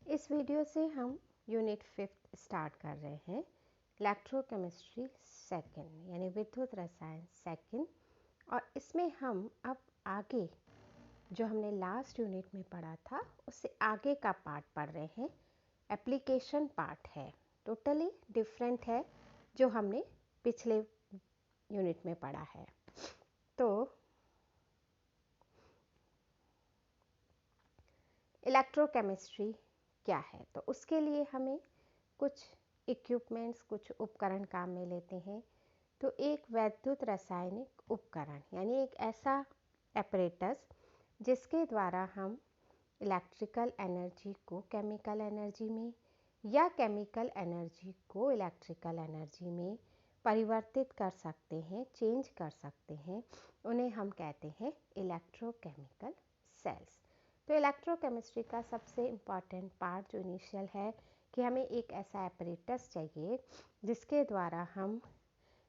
इस वीडियो से हम यूनिट 5 स्टार्ट कर रहे हैं। इलेक्ट्रोकेमिस्ट्री सेकंड यानी विद्युत रसायन सेकंड। और इसमें हम अब आगे जो हमने लास्ट यूनिट में पढ़ा था उससे आगे का पार्ट पढ़ रहे हैं। एप्लीकेशन पार्ट है, टोटली डिफरेंट है जो हमने पिछले यूनिट में पढ़ा है। तो इलेक्ट्रोकेमिस्ट्री क्या है, तो उसके लिए हमें कुछ इक्विपमेंट्स, कुछ उपकरण काम में लेते हैं। तो एक वैद्युत रासायनिक उपकरण यानी एक ऐसा एपरेटस जिसके द्वारा हम इलेक्ट्रिकल एनर्जी को केमिकल एनर्जी में या केमिकल एनर्जी को इलेक्ट्रिकल एनर्जी में परिवर्तित कर सकते हैं, चेंज कर सकते हैं, उन्हें हम कहते हैं इलेक्ट्रोकेमिकल सेल्स। तो इलेक्ट्रोकेमिस्ट्री का सबसे इम्पॉर्टेंट पार्ट जो इनिशियल है कि हमें एक ऐसा एपरेटस चाहिए जिसके द्वारा हम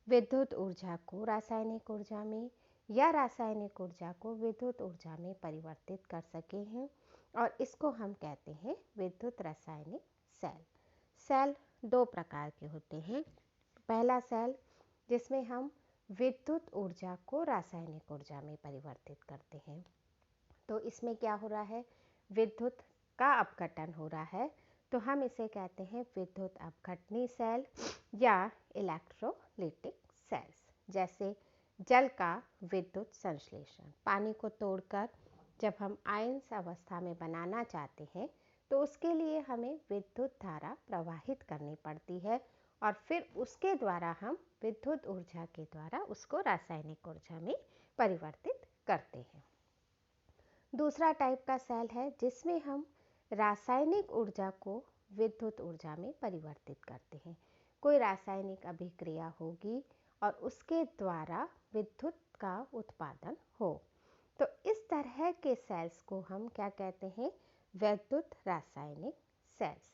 विद्युत ऊर्जा को रासायनिक ऊर्जा में या रासायनिक ऊर्जा को विद्युत ऊर्जा में परिवर्तित कर सके हैं, और इसको हम कहते हैं विद्युत रासायनिक सेल। सेल दो प्रकार के होते हैं। पहला सेल जिसमें हम विद्युत ऊर्जा को रासायनिक ऊर्जा में परिवर्तित करते हैं, तो इसमें क्या हो रहा है, विद्युत का अपघटन हो रहा है, तो हम इसे कहते हैं विद्युत अपघटनी सेल या इलेक्ट्रोलाइटिक सेल्स। जैसे जल का विद्युत संश्लेषण, पानी को तोड़कर जब हम आयन्स अवस्था में बनाना चाहते हैं तो उसके लिए हमें विद्युत धारा प्रवाहित करनी पड़ती है और फिर उसके द्वारा हम विद्युत ऊर्जा के द्वारा उसको रासायनिक ऊर्जा में परिवर्तित करते हैं। दूसरा टाइप का सेल है जिसमें हम रासायनिक ऊर्जा को विद्युत ऊर्जा में परिवर्तित करते हैं। कोई रासायनिक अभिक्रिया होगी और उसके द्वारा विद्युत का उत्पादन हो, तो इस तरह के सेल्स को हम क्या कहते हैं, वैद्युत रासायनिक सेल्स।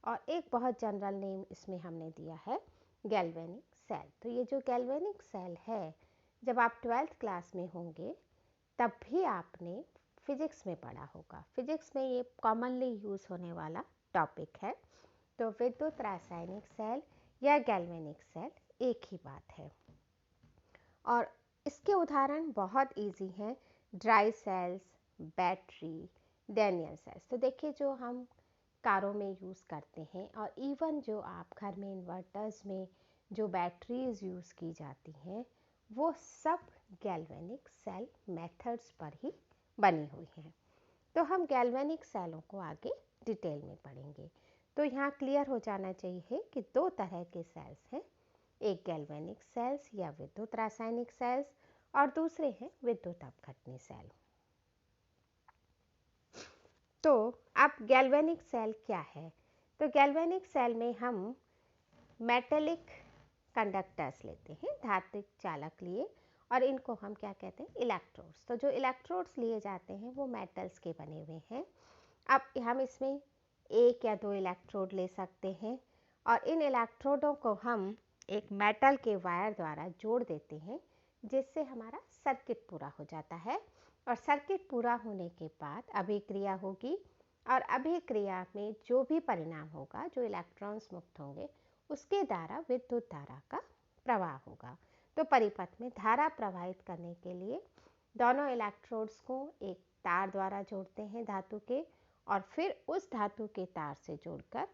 और एक बहुत जनरल नेम इसमें हमने दिया है गैल्वेनिक सेल। तो ये जो गैल्वेनिक सेल है, जब आप 12th क्लास में होंगे तब भी आपने फिजिक्स में पढ़ा होगा। फिजिक्स में ये कॉमनली यूज़ होने वाला टॉपिक है। तो विद्युत रासायनिक सेल या गैल्वेनिक सेल एक ही बात है। और इसके उदाहरण बहुत इजी हैं, dry cells, battery, Daniel cells. तो देखिए जो हम कारों में यूज़ करते हैं और इवन जो आप घर में इन्वर्टर्स में जो बैटरीज यूज़ की जाती हैं वो सब गैल्वेनिक सेल मेथड्स पर ही बनी हुई हैं। तो हम गैल्वेनिक सेलों को आगे डिटेल में पढ़ेंगे। तो यहाँ क्लियर हो जाना चाहिए कि दो तरह के सेल्स हैं, एक गैल्वेनिक सेल्स या विद्युत रासायनिक सेल्स और दूसरे हैं विद्युत अपघटनी सेल। तो अब गैल्वेनिक सेल क्या है, तो गैल्वेनिक सेल में हम मेटेलिक कंडक्टर्स लेते हैं, धात्विक चालक लिए, और इनको हम क्या कहते हैं, इलेक्ट्रोड्स। तो जो इलेक्ट्रोड्स लिए जाते हैं वो मेटल्स के बने हुए हैं। अब हम इसमें एक या दो इलेक्ट्रोड ले सकते हैं और इन इलेक्ट्रोडों को हम एक मेटल के वायर द्वारा जोड़ देते हैं जिससे हमारा सर्किट पूरा हो जाता है। और सर्किट पूरा होने के बाद अभिक्रिया होगी और अभिक्रिया में जो भी परिणाम होगा, जो इलेक्ट्रॉन्स मुक्त होंगे, उसके द्वारा विद्युत धारा का प्रवाह होगा। तो परिपथ में धारा प्रवाहित करने के लिए दोनों इलेक्ट्रोड्स को एक तार द्वारा जोड़ते हैं धातु के, और फिर उस धातु के तार से जोड़कर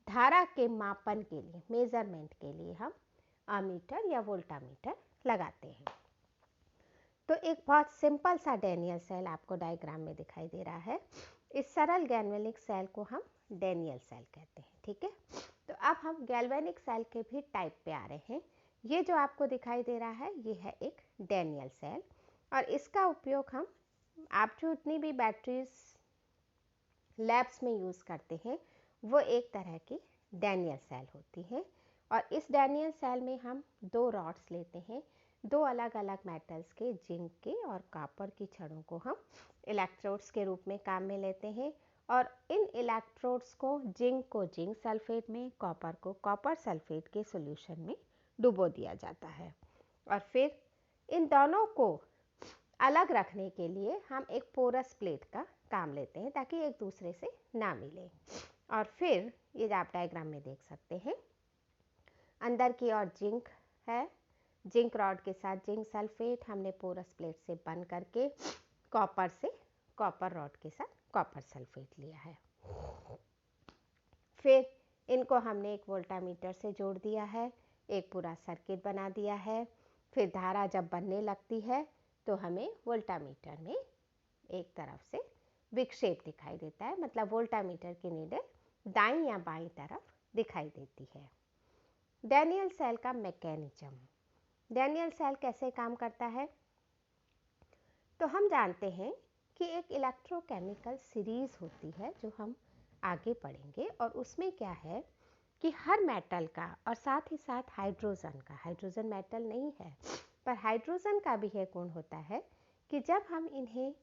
धारा के मापन के लिए, मेजरमेंट के लिए हम अमीटर या वोल्टामीटर लगाते हैं। तो एक बहुत सिंपल सा डैनियल सेल आपको डायग्राम में दिखाई दे रहा है। इस सरल गैल्वेनिक सेल को हम डैनियल सेल कहते हैं, ठीक है। तो अब हम गैल्वेनिक सेल के भी टाइप पे आ रहे हैं। ये जो आपको दिखाई दे रहा है ये है एक डैनियल सेल, और इसका उपयोग हम, आप जो उतनी भी बैटरीज लैब्स में यूज़ करते हैं वो एक तरह की डैनियल सेल होती है। और इस डैनियल सेल में हम दो रॉड्स लेते हैं, दो अलग अलग मेटल्स के, जिंक के और कॉपर की छड़ों को हम इलेक्ट्रोड्स के रूप में काम में लेते हैं। और इन इलेक्ट्रोड्स को जिंक सल्फेट में, कॉपर को कॉपर सल्फेट के सॉल्यूशन में डुबो दिया जाता है। और फिर इन दोनों को अलग रखने के लिए हम एक पोरस प्लेट का काम लेते हैं ताकि एक दूसरे से ना मिले। और फिर ये आप डायग्राम में देख सकते हैं, अंदर की ओर जिंक है, जिंक रॉड के साथ जिंक सल्फेट हमने पोरस प्लेट से बंद करके कॉपर से कॉपर रॉड के साथ कॉपर सल्फेट लिया है। फिर इनको हमने एक वोल्टामीटर से जोड़ दिया है, एक पूरा सर्किट बना दिया है। फिर धारा जब बनने लगती है तो हमें वोल्टामीटर में एक तरफ से विक्षेप दिखाई देता है, मतलब वोल्टामीटर की नीडल दाईं या बाईं तरफ दिखाई देती है। डैनियल सेल का मैकेनिज्म, डैनियल सेल कैसे काम करता है? तो हम जानते हैं कि एक इलेक्ट्रोकेमिकल सीरीज होती है जो हम आगे पढ़ेंगे, और उसमें क्या है कि हर मेटल का और साथ ही साथ हाइड्रोजन का, हाइड्रोजन मेटल नहीं है पर हाइड्रोजन का भी यह गुण होता है कि जब हम इन्हें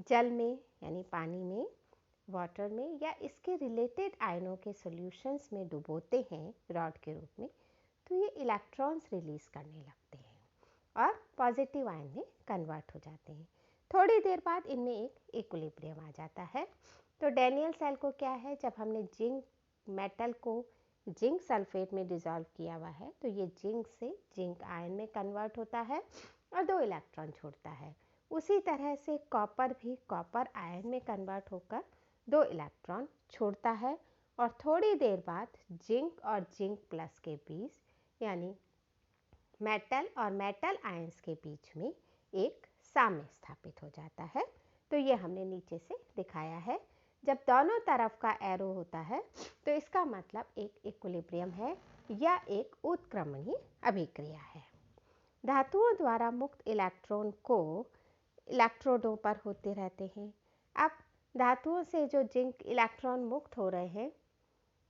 जल में यानी पानी में, वाटर में या इसके रिलेटेड आयनों के सॉल्यूशंस में डुबोते हैं रॉड के रूप में, तो ये इलेक्ट्रॉन्स रिलीज करने लगते हैं और पॉजिटिव आयन में कन्वर्ट हो जाते हैं। थोड़ी देर बाद इनमें एक इक्विलिब्रियम आ जाता है। तो डैनियल सेल को क्या है, जब हमने जिंक मेटल को जिंक सल्फेट में डिसॉल्व किया हुआ है तो ये जिंक से जिंक आयन में कन्वर्ट होता है और 2 इलेक्ट्रॉन छोड़ता है। उसी तरह से कॉपर भी कॉपर आयन में कन्वर्ट होकर 2 इलेक्ट्रॉन छोड़ता है और थोड़ी देर बाद जिंक और जिंक प्लस के बीच यानी मेटल और मेटल आयंस के बीच में एक साम्य स्थापित हो जाता है। तो ये हमने नीचे से दिखाया है। जब दोनों तरफ का एरो होता है तो इसका मतलब एक इक्विलिब्रियम है या एक उत्क्रमणीय अभिक्रिया है। धातुओं द्वारा मुक्त इलेक्ट्रॉन को इलेक्ट्रोडों पर होते रहते हैं। अब धातुओं से जो जिंक इलेक्ट्रॉन मुक्त हो रहे हैं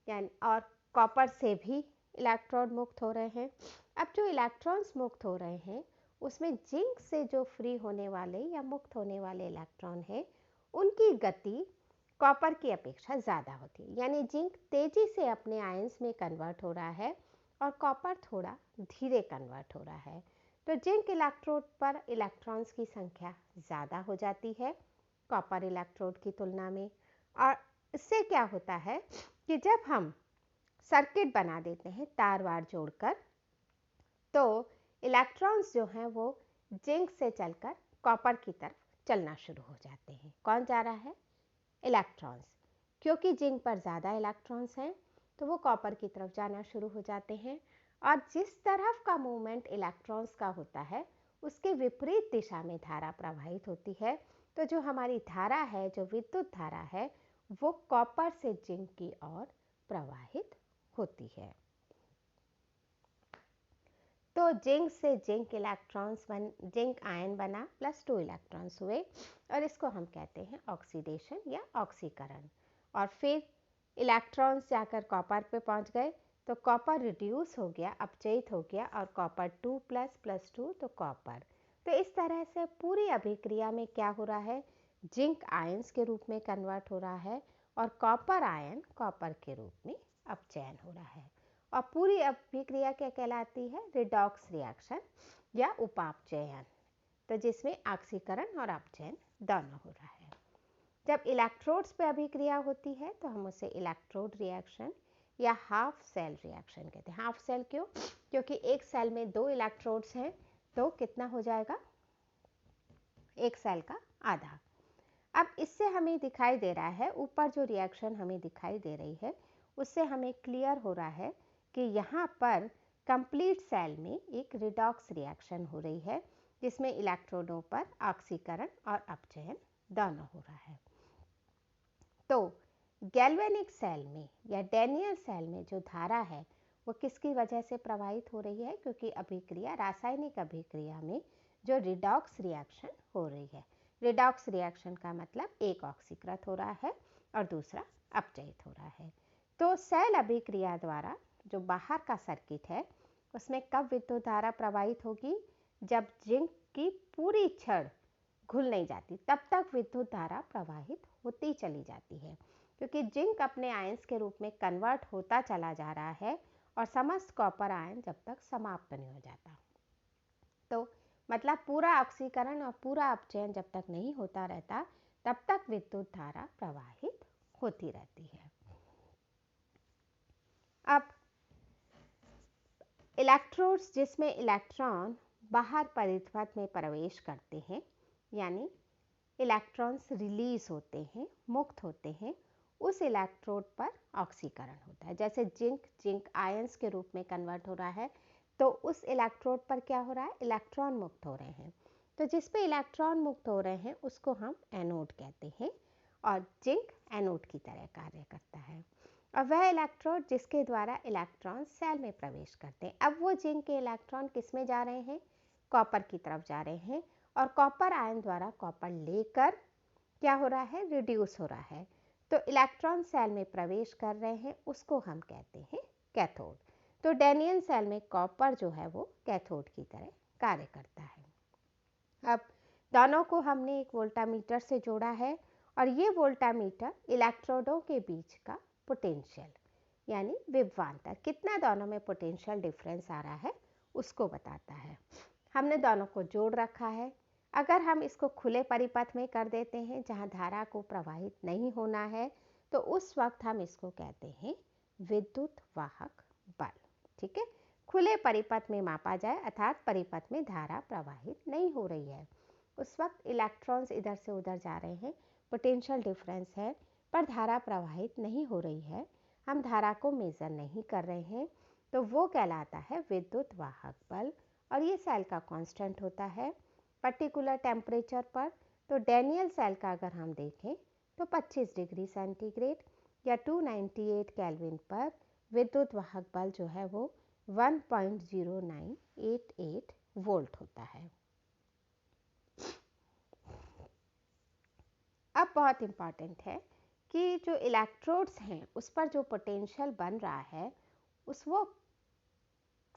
यानी और कॉपर से भी इलेक्ट्रॉन मुक्त हो रहे हैं। अब जो इलेक्ट्रॉन्स मुक्त हो रहे हैं उसमें जिंक से जो फ्री होने वाले या मुक्त होने वाले इलेक्ट्रॉन हैं उनकी गति कॉपर की अपेक्षा ज़्यादा होती है, यानी जिंक तेज़ी से अपने आयंस में कन्वर्ट हो रहा है और कॉपर थोड़ा धीरे कन्वर्ट हो रहा है। तो जिंक इलेक्ट्रोड पर इलेक्ट्रॉन्स की संख्या ज़्यादा हो जाती है कॉपर इलेक्ट्रोड की तुलना में। और इससे क्या होता है कि जब हम सर्किट बना देते हैं तार वार जोड़कर, तो इलेक्ट्रॉन्स जो हैं वो जिंक से चलकर कॉपर की तरफ चलना शुरू हो जाते हैं। कौन जा रहा है? इलेक्ट्रॉन्स। क्योंकि जिंक पर ज़्यादा इलेक्ट्रॉन्स हैं तो वो कॉपर की तरफ जाना शुरू हो जाते हैं, और जिस तरफ का मूवमेंट इलेक्ट्रॉन्स का होता है उसके विपरीत दिशा में धारा प्रवाहित होती है। तो जो हमारी धारा है, जो विद्युत धारा है, वो कॉपर से जिंक की ओर प्रवाहित होती है। तो जिंक से जिंक इलेक्ट्रॉन्स जिंक आयन बना प्लस 2 इलेक्ट्रॉन्स हुए और इसको हम कहते हैं ऑक्सीडेशन या ऑक्सीकरण। और फिर इलेक्ट्रॉन्स जाकर कॉपर पे पहुंच गए तो कॉपर रिड्यूस हो गया, अपचयित हो गया, और कॉपर 2 प्लस प्लस 2 तो कॉपर। तो इस तरह से पूरी अभिक्रिया में क्या हो रहा है, जिंक आयंस के रूप में कन्वर्ट हो रहा है और कॉपर आयन कॉपर के रूप में अपचयन हो रहा है। और पूरी अभिक्रिया क्या कहलाती है? रिडॉक्स रिएक्शन या उपापचयन, तो जिसमें ऑक्सीकरण और अपचयन दोनों हो रहा है। जब इलेक्ट्रोड्स पे अभिक्रिया होती है तो हम उसे इलेक्ट्रोड रिएक्शन या हाफ सेल रिएक्शन कहते हैं। हाफ सेल क्यों? क्योंकि एक सेल में 2 इलेक्ट्रोड्स हैं तो कितना हो जाएगा? एक सेल का आधा। अब इससे हमें दिखाई दे रहा है, ऊपर जो रिएक्शन हमें दिखाई दे रही है उससे हमें क्लियर हो रहा है कि यहाँ पर कंप्लीट सेल में एक रिडॉक्स रिएक्शन हो रही है जिसमें इलेक्ट्रोडों पर ऑक्सीकरण और अपचयन दोनों हो रहा है। तो गैल्वेनिक सेल में या डैनियल सेल में जो धारा है वो किसकी वजह से प्रवाहित हो रही है? क्योंकि अभिक्रिया, रासायनिक अभिक्रिया में जो रिडॉक्स रिएक्शन हो रही है। रिडॉक्स रिएक्शन का मतलब एक ऑक्सीकृत हो रहा है और दूसरा अपचयित हो रहा है। तो सेल अभिक्रिया द्वारा जो बाहर का सर्किट है उसमें कब विद्युत धारा प्रवाहित होगी? जब जिंक की पूरी छड़ घुल नहीं जाती तब तक विद्युत धारा प्रवाहित होती चली जाती है, क्योंकि जिंक अपने आयंस के रूप में कन्वर्ट होता चला जा रहा है और समस्त कॉपर आयन जब तक समाप्त नहीं हो जाता। तो मतलब पूरा ऑक्सीकरण और पूरा अपचयन जब तक नहीं होता रहता तब तक विद्युत धारा प्रवाहित होती रहती है। अब इलेक्ट्रोड्स जिसमें इलेक्ट्रॉन बाहर परिपथ में प्रवेश करते हैं, यानी इलेक्ट्रॉन्स रिलीज होते हैं, मुक्त होते हैं, उस इलेक्ट्रोड पर ऑक्सीकरण होता है। जैसे जिंक आयंस के रूप में कन्वर्ट हो रहा है, तो उस इलेक्ट्रोड पर क्या हो रहा है, इलेक्ट्रॉन मुक्त हो रहे हैं। तो जिस पे इलेक्ट्रॉन मुक्त हो रहे हैं उसको हम एनोड कहते हैं, और जिंक एनोड की तरह कार्य करता है। और वह इलेक्ट्रोड जिसके द्वारा इलेक्ट्रॉन सेल में प्रवेश करते हैं। अब वो जिंक के इलेक्ट्रॉन किस में जा रहे हैं, कॉपर की तरफ जा रहे हैं, और कॉपर आयन द्वारा कॉपर लेकर क्या हो रहा है, रिड्यूस हो रहा है। तो इलेक्ट्रॉन सेल में प्रवेश कर रहे हैं, उसको हम कहते हैं कैथोड। तो डैनियन सेल में कॉपर जो है वो कैथोड की तरह कार्य करता है। अब दोनों को हमने एक वोल्टामीटर से जोड़ा है, और ये वोल्टामीटर इलेक्ट्रोडों के बीच का पोटेंशियल यानी विभवांतर, कितना दोनों में पोटेंशियल डिफरेंस आ रहा है उसको बताता है। हमने दोनों को जोड़ रखा है। अगर हम इसको खुले परिपथ में कर देते हैं जहां धारा को प्रवाहित नहीं होना है, तो उस वक्त हम इसको कहते हैं विद्युत वाहक बल। ठीक है, खुले परिपथ में मापा जाए, अर्थात परिपथ में धारा प्रवाहित नहीं हो रही है, उस वक्त इलेक्ट्रॉन्स इधर से उधर जा रहे हैं, पोटेंशियल डिफरेंस है, पर धारा प्रवाहित नहीं हो रही है, हम धारा को मेजर नहीं कर रहे हैं, तो वो कहलाता है विद्युत वाहक बल। और ये सेल का कांस्टेंट होता है पर्टिकुलर टेम्परेचर पर। तो डैनियल सेल का अगर हम देखें तो 25 डिग्री सेंटीग्रेड या 298 केल्विन पर विद्युत वाहक बल जो है वो 1.0988 वोल्ट होता है। अब बहुत इम्पॉर्टेंट है कि जो इलेक्ट्रोड्स हैं उस पर जो पोटेंशियल बन रहा है, वो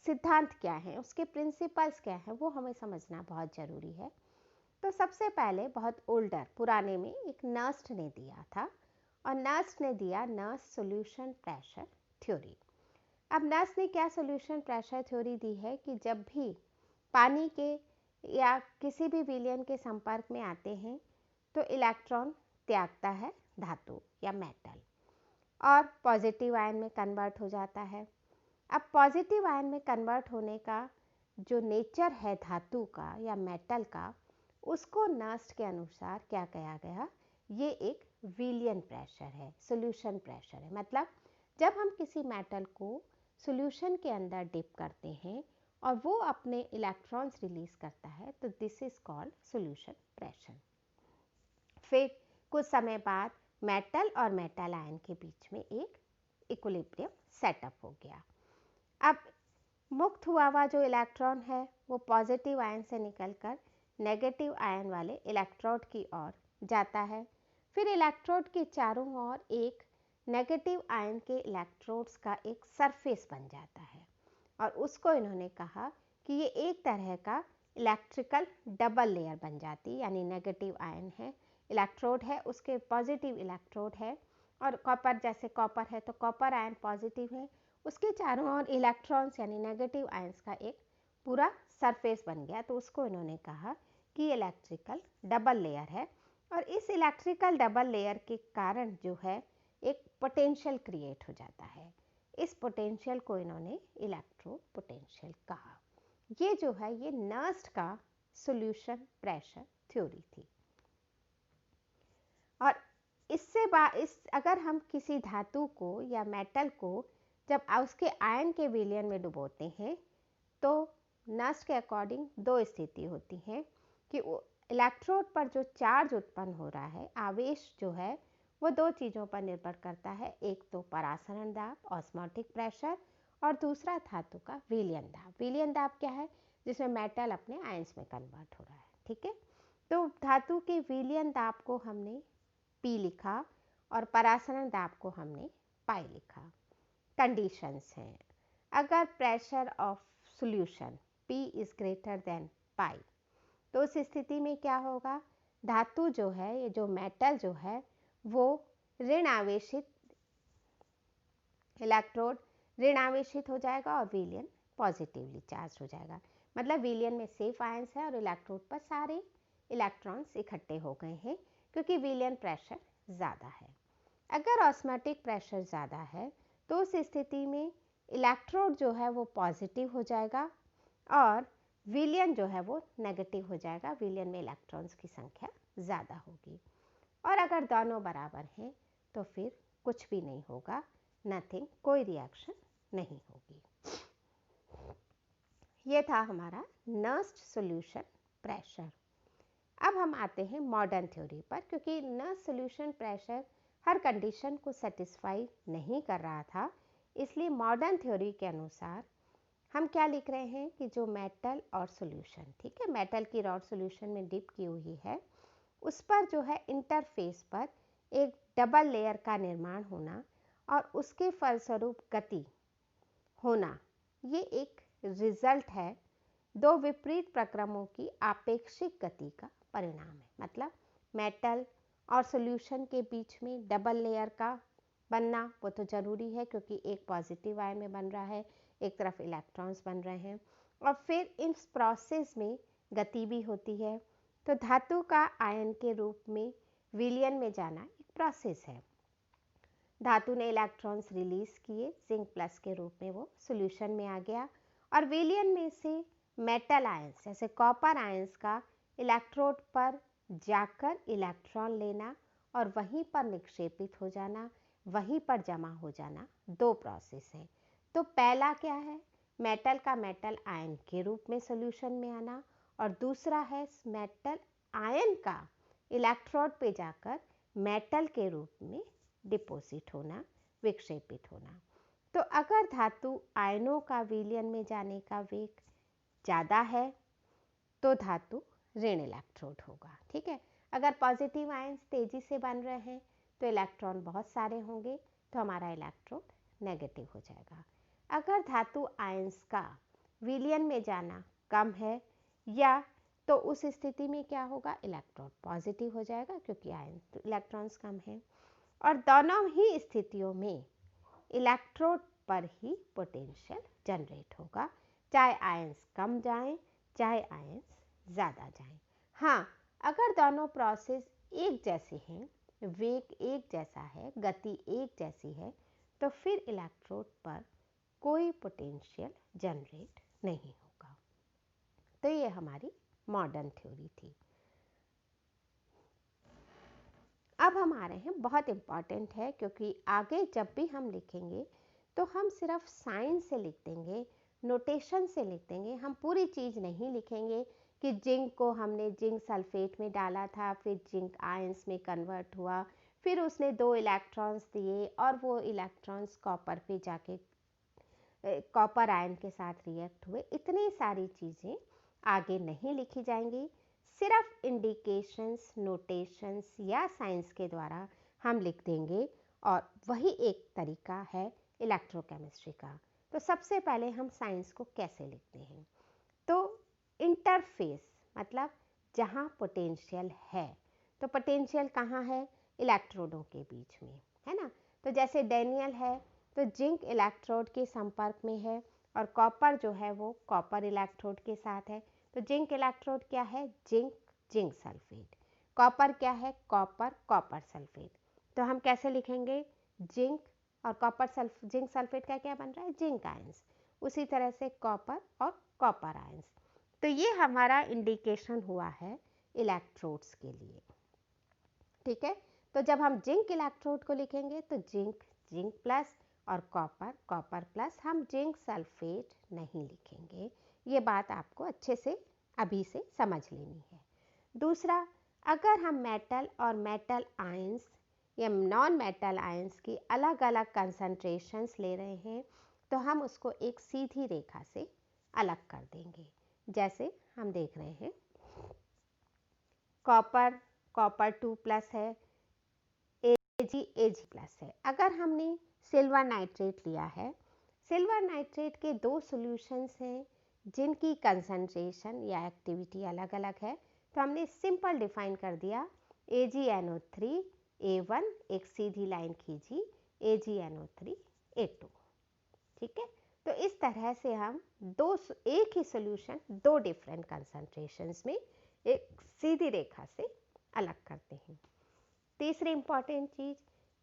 सिद्धांत क्या है, उसके प्रिंसिपल्स क्या हैं, वो हमें समझना बहुत ज़रूरी है। तो सबसे पहले बहुत ओल्डर पुराने में एक नर्स्ट ने दिया था, और नर्स्ट ने दिया नर्स सॉल्यूशन प्रेशर थ्योरी। अब नर्स ने क्या सॉल्यूशन प्रेशर थ्योरी दी है कि जब भी पानी के या किसी भी विलयन के संपर्क में आते हैं तो इलेक्ट्रॉन त्यागता है धातु या मेटल, और पॉजिटिव आयन में कन्वर्ट हो जाता है। अब पॉजिटिव आयन में कन्वर्ट होने का जो नेचर है धातु का या मेटल का, उसको नर्स्ट के अनुसार क्या कहा गया, ये एक विलियन प्रेशर है, सॉल्यूशन प्रेशर है। मतलब जब हम किसी मेटल को सॉल्यूशन के अंदर डिप करते हैं और वो अपने इलेक्ट्रॉन्स रिलीज करता है, तो this is called solution pressure. फिर कुछ समय बाद मेटल और मेटल आयन के बीच में एक इक्विलिब्रियम सेटअप हो गया। अब मुक्त हुआ जो इलेक्ट्रॉन है वो पॉजिटिव आयन से निकलकर नेगेटिव आयन वाले इलेक्ट्रोड की ओर जाता है। फिर इलेक्ट्रोड के चारों ओर एक नेगेटिव आयन के इलेक्ट्रोड्स का एक सरफेस बन जाता है, और उसको इन्होंने कहा कि ये एक तरह का इलेक्ट्रिकल डबल लेयर बन जाती है। यानी नेगेटिव आयन है, इलेक्ट्रोड है, उसके पॉजिटिव इलेक्ट्रोड है, और कॉपर जैसे कॉपर है तो कॉपर आयन पॉजिटिव है, उसके चारों ओर इलेक्ट्रॉन्स यानी नेगेटिव आयंस का एक पूरा सरफेस बन गया। तो उसको इन्होंने कहा कि इलेक्ट्रिकल डबल लेयर है, और इस इलेक्ट्रिकल डबल लेयर के कारण जो है एक पोटेंशियल क्रिएट हो जाता है। इस पोटेंशियल को इन्होंने इलेक्ट्रो पोटेंशियल कहा। ये जो है ये नर्स्ट का सॉल्यूशन प्रेशर थ्योरी थी। और इससे अगर हम किसी धातु को या मेटल को जब उसके आयन के विलयन में डुबोते हैं, तो नर्स्ट के अकॉर्डिंग दो स्थिति होती हैं कि इलेक्ट्रोड पर जो चार्ज उत्पन्न हो रहा है, आवेश जो है वो दो चीज़ों पर निर्भर करता है। एक तो परासरण दाब ऑस्मोटिक प्रेशर, और दूसरा धातु का विलयन दाब। विलयन दाब क्या है, जिसमें मेटल अपने आयंस में कन्वर्ट हो रहा है। ठीक है, तो धातु के विलयन दाब को हमने P लिखा, और परासरण दाब को हमने पाई लिखा। कंडीशंस हैं, अगर pressure of solution P is greater than pi, तो उस स्थिति में क्या होगा, धातु जो है, ये जो मेटल जो है वो ऋण आवेशित, इलेक्ट्रोड ऋण आवेशित हो जाएगा और विलयन पॉजिटिवली चार्ज हो जाएगा। मतलब विलयन में सेफ आयंस है और इलेक्ट्रोड पर सारे इलेक्ट्रॉन्स इकट्ठे हो गए हैं, क्योंकि विलयन प्रेशर ज़्यादा है। अगर ऑस्मोटिक प्रेशर ज़्यादा है तो उस स्थिति में इलेक्ट्रोड जो है वो पॉजिटिव हो जाएगा और विलयन जो है वो नेगेटिव हो जाएगा। विलयन में इलेक्ट्रॉन्स की संख्या ज़्यादा होगी। और अगर दोनों बराबर हैं तो फिर कुछ भी नहीं होगा, नथिंग, कोई रिएक्शन नहीं होगी। ये था हमारा नर्स्ड सॉल्यूशन प्रेशर। अब हम आते हैं मॉडर्न थ्योरी पर, क्योंकि नर्स्ड सॉल्यूशन प्रेशर हर कंडीशन को सेटिस्फाई नहीं कर रहा था, इसलिए मॉडर्न थ्योरी के अनुसार हम क्या लिख रहे हैं कि जो मेटल और सॉल्यूशन, ठीक है, मेटल की रॉड सॉल्यूशन में डिप की हुई है, उस पर जो है इंटरफेस पर एक डबल लेयर का निर्माण होना और उसके फलस्वरूप गति होना, ये एक रिजल्ट है दो विपरीत प्रक्रमों की आपेक्षिक गति का परिणाम है। मतलब मेटल और सॉल्यूशन के बीच में डबल लेयर का बनना वो तो ज़रूरी है, क्योंकि एक पॉजिटिव आयन में बन रहा है, एक तरफ इलेक्ट्रॉन्स बन रहे हैं, और फिर इस प्रोसेस में गति भी होती है। तो धातु का आयन के रूप में विलयन में जाना एक प्रोसेस है। धातु ने इलेक्ट्रॉन्स रिलीज किए, जिंक प्लस के रूप में वो सॉल्यूशन में आ गया, और विलयन में से मेटल आयंस जैसे कॉपर आयंस का इलेक्ट्रोड पर जाकर इलेक्ट्रॉन लेना और वहीं पर निक्षेपित हो जाना, वहीं पर जमा हो जाना, दो प्रोसेस हैं। तो पहला क्या है, मेटल का मेटल आयन के रूप में सॉल्यूशन में आना, और दूसरा है मेटल आयन का इलेक्ट्रोड पे जाकर मेटल के रूप में डिपॉजिट होना, विक्षेपित होना। तो अगर धातु आयनों का विलयन में जाने का वेग ज़्यादा है तो धातु ऋण इलेक्ट्रोड होगा, ठीक है। अगर पॉजिटिव आयन्स तेजी से बन रहे हैं तो इलेक्ट्रॉन बहुत सारे होंगे, तो हमारा इलेक्ट्रोड नेगेटिव हो जाएगा। अगर धातु आयन्स का विलयन में जाना कम है या तो उस स्थिति में क्या होगा, इलेक्ट्रोड पॉजिटिव हो जाएगा, क्योंकि आयन इलेक्ट्रॉन्स कम है। और दोनों ही स्थितियों में इलेक्ट्रोड पर ही पोटेंशियल जनरेट होगा, चाहे आयंस कम जाएं चाहे आयंस ज़्यादा जाएं। हाँ, अगर दोनों प्रोसेस एक जैसे हैं, वेग एक जैसा है, गति एक जैसी है, तो फिर इलेक्ट्रोड पर कोई पोटेंशियल जनरेट नहीं होगा। तो ये हमारी मॉडर्न थ्योरी थी। अब हम आ रहे हैं, बहुत इम्पॉर्टेंट है, क्योंकि आगे जब भी हम लिखेंगे तो हम सिर्फ साइन से लिख देंगे, नोटेशन से लिख देंगे, हम पूरी चीज़ नहीं लिखेंगे कि जिंक को हमने जिंक सल्फेट में डाला था, फिर जिंक आयंस में कन्वर्ट हुआ, फिर उसने 2 इलेक्ट्रॉन्स दिए और वो इलेक्ट्रॉन्स कॉपर पे जाके कॉपर आयन के साथ रिएक्ट हुए। इतनी सारी चीज़ें आगे नहीं लिखी जाएंगी, सिर्फ इंडिकेशंस, नोटेशंस या साइंस के द्वारा हम लिख देंगे, और वही एक तरीका है इलेक्ट्रोकेमिस्ट्री का। तो सबसे पहले हम साइंस को कैसे लिखते हैं, तो इंटरफेस मतलब जहाँ पोटेंशियल है, तो पोटेंशियल कहाँ है, इलेक्ट्रोडों के बीच में, है ना। तो जैसे डैनियल है तो जिंक इलेक्ट्रोड के संपर्क में है और कॉपर जो है वो कॉपर इलेक्ट्रोड के साथ है। तो जिंक इलेक्ट्रोड क्या है, जिंक जिंक सल्फेट, कॉपर क्या है, कॉपर कॉपर सल्फेट। तो हम कैसे लिखेंगे, जिंक और कॉपर जिंक सल्फेट का क्या बन रहा है, जिंक आयंस, उसी तरह से कॉपर और कॉपर आयंस। तो ये हमारा इंडिकेशन हुआ है इलेक्ट्रोड्स के लिए, ठीक है। तो जब हम जिंक इलेक्ट्रोड को लिखेंगे तो जिंक जिंक प्लस और कॉपर कॉपर प्लस, हम जिंक सल्फेट नहीं लिखेंगे। ये बात आपको अच्छे से अभी से समझ लेनी है। दूसरा, अगर हम मेटल और मेटल आयंस या नॉन मेटल आयंस की अलग अलग कंसंट्रेशंस ले रहे हैं तो हम उसको एक सीधी रेखा से अलग कर देंगे। जैसे हम देख रहे हैं कॉपर कॉपर 2 प्लस है, एजी प्लस है। अगर हमने सिल्वर नाइट्रेट लिया है, सिल्वर नाइट्रेट के 2 सॉल्यूशंस हैं जिनकी कंसंट्रेशन या एक्टिविटी अलग अलग है, तो हमने सिंपल डिफाइन कर दिया AgNO3 A1, एक सीधी लाइन खींची AgNO3 A2, ठीक है। तो इस तरह से हम एक ही सॉल्यूशन 2 डिफरेंट कंसंट्रेशंस में एक सीधी रेखा से अलग करते हैं। तीसरी इंपॉर्टेंट चीज़,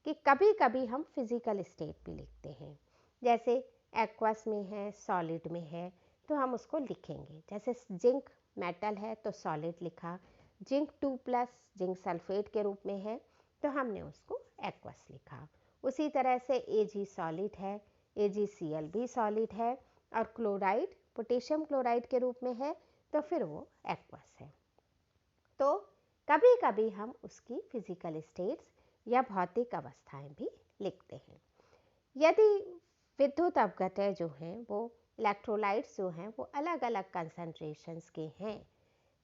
कि कभी कभी हम फिजिकल स्टेट भी लिखते हैं, जैसे एक्वस में है, सॉलिड में है, तो हम उसको लिखेंगे। जैसे जिंक मेटल है तो सॉलिड लिखा, जिंक 2+ जिंक सल्फेट के रूप में है तो हमने उसको एक्वस लिखा। उसी तरह से Ag सॉलिड है, AgCl भी सॉलिड है, और क्लोराइड पोटेशियम क्लोराइड के रूप में है तो फिर वो एक्वस है। तो कभी कभी हम उसकी फिजिकल स्टेट्स या भौतिक अवस्थाएं भी लिखते हैं। यदि विद्युत अपघटय जो हैं वो इलेक्ट्रोलाइट्स जो हैं वो अलग अलग कंसंट्रेशंस के हैं,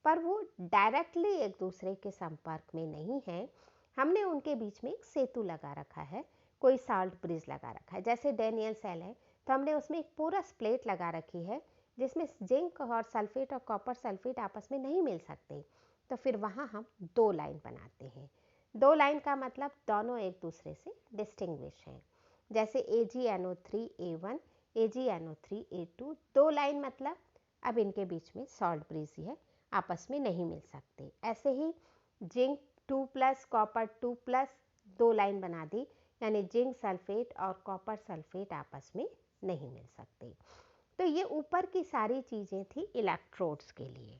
पर वो डायरेक्टली एक दूसरे के संपर्क में नहीं है, हमने उनके बीच में एक सेतु लगा रखा है, कोई साल्ट ब्रिज लगा रखा है। जैसे डैनियल सेल है तो हमने उसमें एक पोरस प्लेट लगा रखी है जिसमें जिंक और सल्फेट और कॉपर सल्फेट आपस में नहीं मिल सकते, तो फिर वहाँ हम 2 लाइन बनाते हैं। 2 लाइन का मतलब दोनों एक दूसरे से डिस्टिंग्विश हैं। जैसे AgNO3A1 AgNO3A2, 2 लाइन मतलब अब इनके बीच में सॉल्ट ब्रिज है, आपस में नहीं मिल सकते। ऐसे ही जिंक 2+ कॉपर 2+, 2 लाइन बना दी, यानी जिंक सल्फेट और कॉपर सल्फेट आपस में नहीं मिल सकते। तो ये ऊपर की सारी चीज़ें थी इलेक्ट्रोड्स के लिए।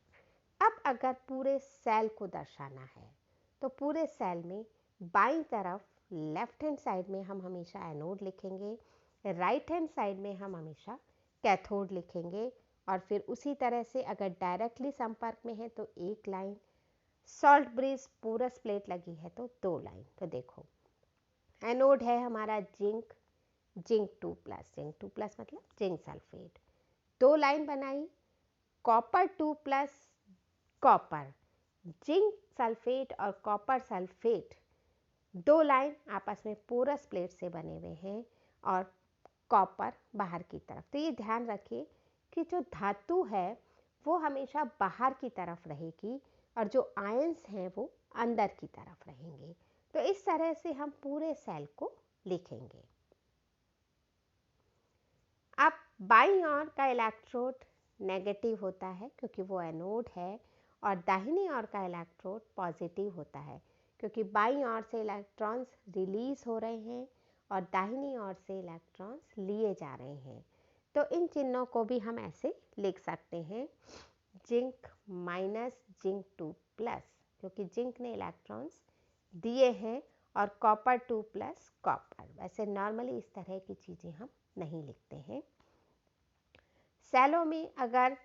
अब अगर पूरे सेल को दर्शाना है तो पूरे सेल में बाईं तरफ लेफ्ट हैंड साइड में हम हमेशा एनोड लिखेंगे, राइट हैंड साइड में हम हमेशा कैथोड लिखेंगे, और फिर उसी तरह से अगर डायरेक्टली संपर्क में है तो 1 line, salt bridge porous plate लगी है तो 2 लाइन। तो देखो एनोड है हमारा जिंक, जिंक 2+ मतलब जिंक सल्फेट, 2 लाइन बनाई, कॉपर 2+ कॉपर, जिंक सल्फेट और कॉपर सल्फेट 2 लाइन आपस में पोरस प्लेट से बने हुए हैं और कॉपर बाहर की तरफ। तो ये ध्यान रखिए कि जो धातु है वो हमेशा बाहर की तरफ रहेगी और जो आयंस हैं वो अंदर की तरफ रहेंगे। तो इस तरह से हम पूरे सेल को लिखेंगे। अब बाईं ओर का इलेक्ट्रोड नेगेटिव होता है क्योंकि वो एनोड है, और दाहिनी ओर का इलेक्ट्रोड पॉजिटिव होता है क्योंकि बाईं ओर से इलेक्ट्रॉन्स रिलीज हो रहे हैं और दाहिनी ओर से इलेक्ट्रॉन्स लिए जा रहे हैं। तो इन चिन्हों को भी हम ऐसे लिख सकते हैं, जिंक माइनस जिंक 2+, क्योंकि जिंक ने इलेक्ट्रॉन्स दिए हैं, और कॉपर 2+ कॉपर। वैसे नॉर्मली इस तरह की चीज़ें हम नहीं लिखते हैं। सेलों में अगर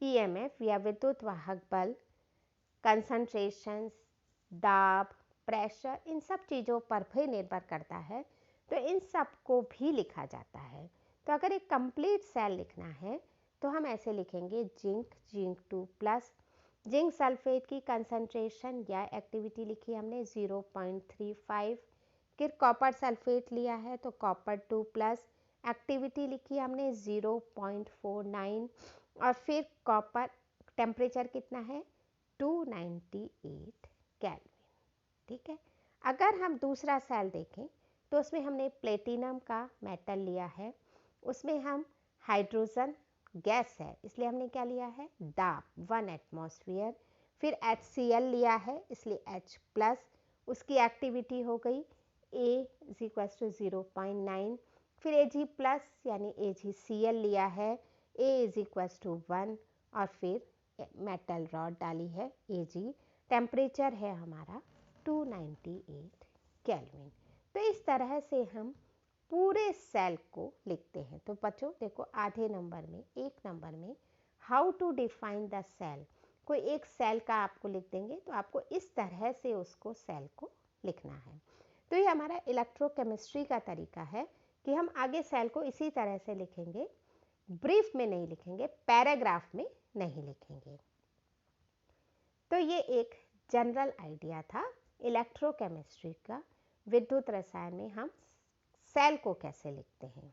ईएमएफ या विद्युत वाहक बल, कंसंट्रेशंस, दाब, प्रेशर, इन सब चीज़ों पर भी निर्भर करता है, तो इन सब को भी लिखा जाता है। तो अगर एक कंप्लीट सेल लिखना है तो हम ऐसे लिखेंगे, जिंक जिंक 2+, जिंक सल्फेट की कंसंट्रेशन या एक्टिविटी लिखी हमने 0.35, फिर कॉपर सल्फेट लिया है तो कॉपर 2+, एक्टिविटी लिखी हमने 0.49, और फिर कॉपर टेम्परेचर कितना है 298 केल्विन। ठीक है। अगर हम दूसरा सेल देखें तो उसमें हमने प्लेटिनम का मेटल लिया है, उसमें हम हाइड्रोजन गैस है इसलिए हमने क्या लिया है, दाब 1 एटमॉस्फेयर, फिर HCl लिया है इसलिए H+, उसकी एक्टिविटी हो गई A = 0.9, फिर Ag+ यानी AgCl लिया है, A = 1, और फिर मेटल रॉड डाली है Ag, टेम्परेचर है हमारा 298 केल्विन। तो इस तरह से हम पूरे सेल को लिखते हैं। तो बच्चों देखो, आधे नंबर में, 1 नंबर में how to define the cell, कोई एक सेल का आपको लिख देंगे तो आपको इस तरह से उसको सेल को लिखना है। तो ये हमारा इलेक्ट्रोकेमिस्ट्री का तरीका है कि हम आगे सेल को इसी तरह से लिखेंगे, ब्रीफ में नहीं लिखेंगे, पैराग्राफ में नहीं लिखेंगे। तो ये एक जनरल आइडिया था इलेक्ट्रोकेमिस्ट्री का, विद्युत रसायन में हम सेल को कैसे लिखते हैं।